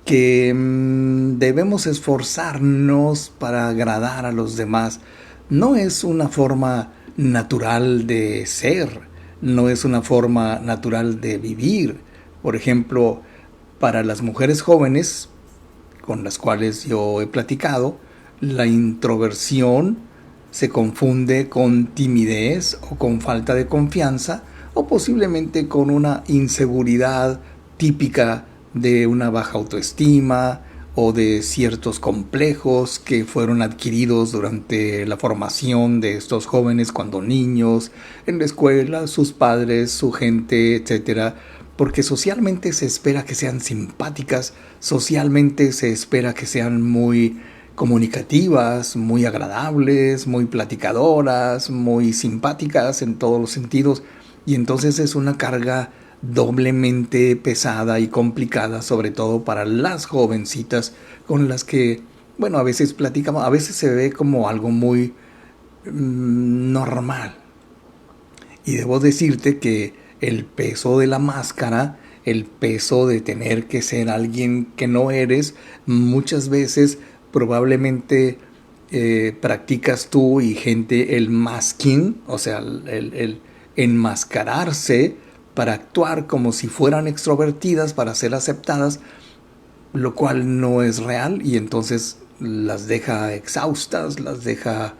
que debemos esforzarnos para agradar a los demás, no es una forma natural de ser, no es una forma natural de vivir. Por ejemplo, para las mujeres jóvenes con las cuales yo he platicado, la introversión se confunde con timidez o con falta de confianza o posiblemente con una inseguridad típica de una baja autoestima o de ciertos complejos que fueron adquiridos durante la formación de estos jóvenes cuando niños, en la escuela, sus padres, su gente, etcétera. porque socialmente se espera que sean simpáticas, socialmente se espera que sean muy comunicativas, muy agradables, muy platicadoras, muy simpáticas en todos los sentidos, y entonces es una carga doblemente pesada y complicada, sobre todo para las jovencitas con las que, bueno, a veces platicamos, a veces se ve como algo muy normal. Y debo decirte que el peso de la máscara, el peso de tener que ser alguien que no eres, muchas veces probablemente practicas tú y gente el masking, o sea, el enmascararse para actuar como si fueran extrovertidas, para ser aceptadas, lo cual no es real, y entonces las deja exhaustas, las deja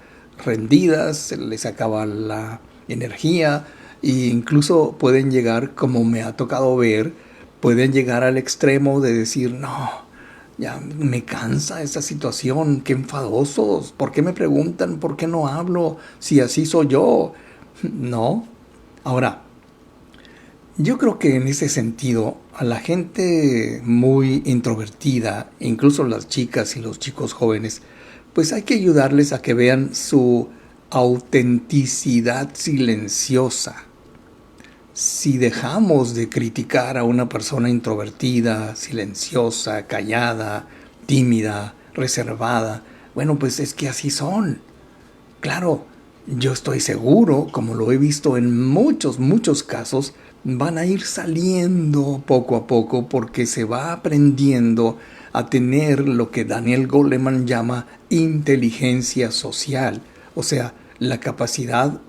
rendidas, se les acaba la energía, e incluso pueden llegar, como me ha tocado ver, pueden llegar al extremo de decir, no, ya me cansa esta situación, qué enfadosos, ¿por qué me preguntan por qué no hablo si así soy yo? No. Ahora, yo creo que en ese sentido, a la gente muy introvertida, incluso las chicas y los chicos jóvenes, pues hay que ayudarles a que vean su autenticidad silenciosa. Si dejamos de criticar a una persona introvertida, silenciosa, callada, tímida, reservada, bueno, pues es que así son. Claro, yo estoy seguro, como lo he visto en muchos casos, van a ir saliendo poco a poco porque se va aprendiendo a tener lo que Daniel Goleman llama inteligencia social, o sea, la capacidad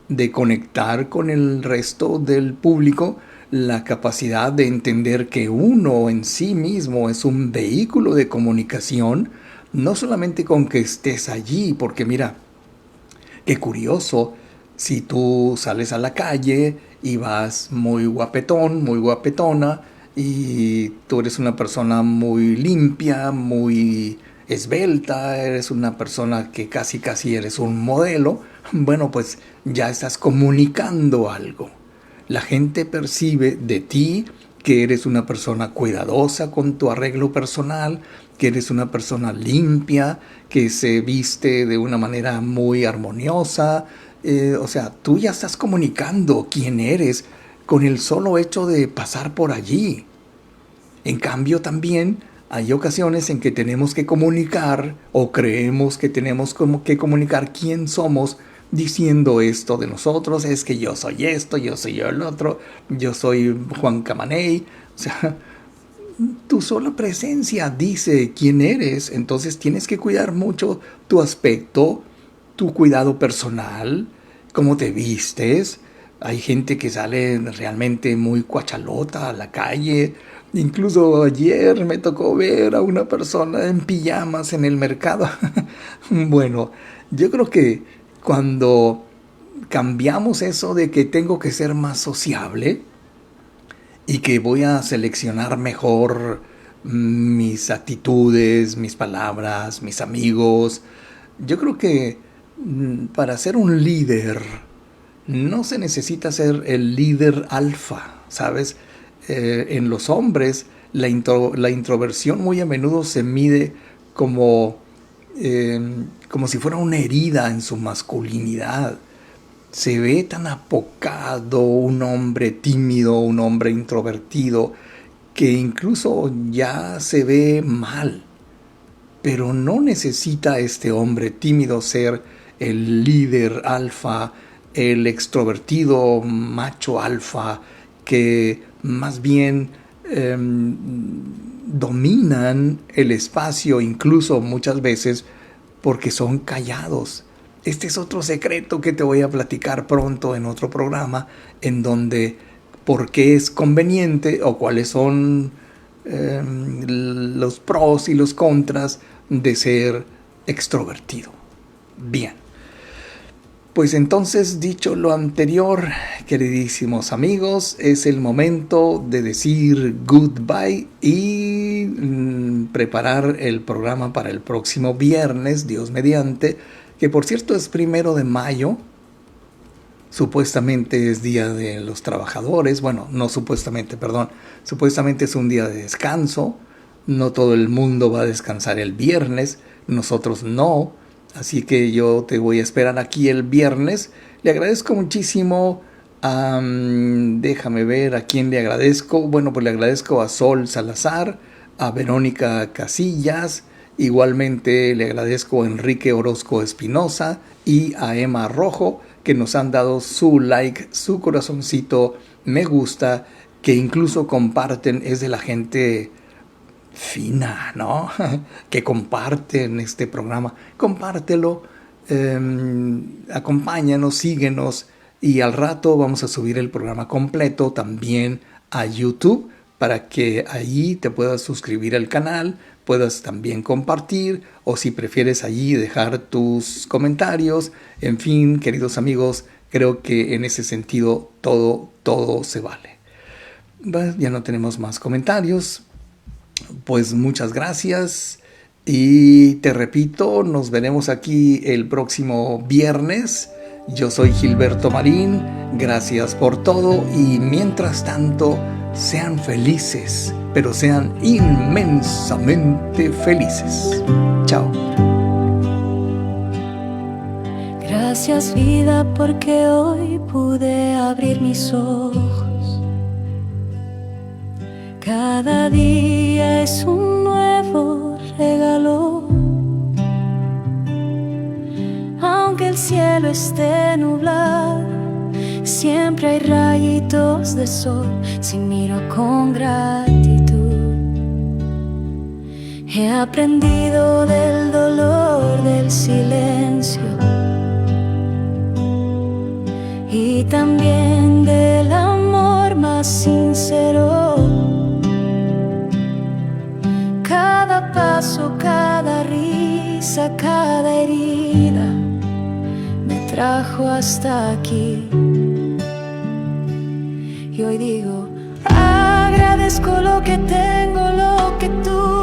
de conectar con el resto del público, la capacidad de entender que uno en sí mismo es un vehículo de comunicación, no solamente con que estés allí, porque mira, qué curioso, si tú sales a la calle y vas muy guapetón, muy guapetona, y tú eres una persona muy limpia, muy esbelta, eres una persona que casi eres un modelo, bueno, pues ya estás comunicando algo. La gente percibe de ti que eres una persona cuidadosa con tu arreglo personal, que eres una persona limpia, que se viste de una manera muy armoniosa. O sea, tú ya estás comunicando quién eres con el solo hecho de pasar por allí. En cambio, también hay ocasiones en que tenemos que comunicar o creemos que tenemos que comunicar quién somos diciendo esto de nosotros, es que yo soy esto, yo soy el otro, yo soy Juan Camaney. O sea, tu sola presencia dice quién eres, entonces tienes que cuidar mucho tu aspecto, tu cuidado personal, cómo te vistes. Hay gente que sale realmente muy cuachalota a la calle. Incluso ayer me tocó ver a una persona en pijamas en el mercado. Bueno, yo creo que cuando cambiamos eso de que tengo que ser más sociable y que voy a seleccionar mejor mis actitudes, mis palabras, mis amigos, yo creo que para ser un líder no se necesita ser el líder alfa, ¿sabes? En los hombres la introversión muy a menudo se mide como si fuera una herida en su masculinidad. Se ve tan apocado un hombre tímido, un hombre introvertido, que incluso ya se ve mal. Pero no necesita este hombre tímido ser el líder alfa, el extrovertido macho alfa, que más bien dominan el espacio, incluso muchas veces porque son callados. Este es otro secreto que te voy a platicar pronto en otro programa, en donde por qué es conveniente o cuáles son los pros y los contras de ser extrovertido. Bien. Pues entonces, dicho lo anterior, queridísimos amigos, es el momento de decir goodbye y preparar el programa para el próximo viernes, Dios mediante, que por cierto es 1 de mayo, Supuestamente es Día de los Trabajadores. Bueno, no supuestamente, perdón. Supuestamente es un día de descanso. No todo el mundo va a descansar el viernes. Nosotros no. Así que yo te voy a esperar aquí el viernes. Le agradezco muchísimo. Déjame ver a quién le agradezco. Bueno, pues le agradezco a Sol Salazar, a Verónica Casillas. Igualmente le agradezco a Enrique Orozco Espinosa y a Emma Rojo, que nos han dado su like, su corazoncito, me gusta, que incluso comparten. Es de la gente fina, ¿no? Que comparten este programa. Compártelo, acompáñanos, síguenos, y al rato vamos a subir el programa completo también a YouTube para que allí te puedas suscribir al canal, puedas también compartir, o si prefieres allí dejar tus comentarios. En fin, queridos amigos, creo que en ese sentido todo se vale. Ya no tenemos más comentarios. Pues muchas gracias y te repito, nos veremos aquí el próximo viernes. Yo soy Gilberto Marín, gracias por todo y mientras tanto, sean felices, pero sean inmensamente felices. Chao. Gracias vida porque hoy pude abrir mis ojos. Cada día es un nuevo regalo. Aunque el cielo esté nublado, siempre hay rayitos de sol si miro con gratitud. He aprendido del dolor del silencio y también del amor más sincero. Cada paso, cada risa, cada herida me trajo hasta aquí. Y hoy digo, agradezco lo que tengo, lo que tú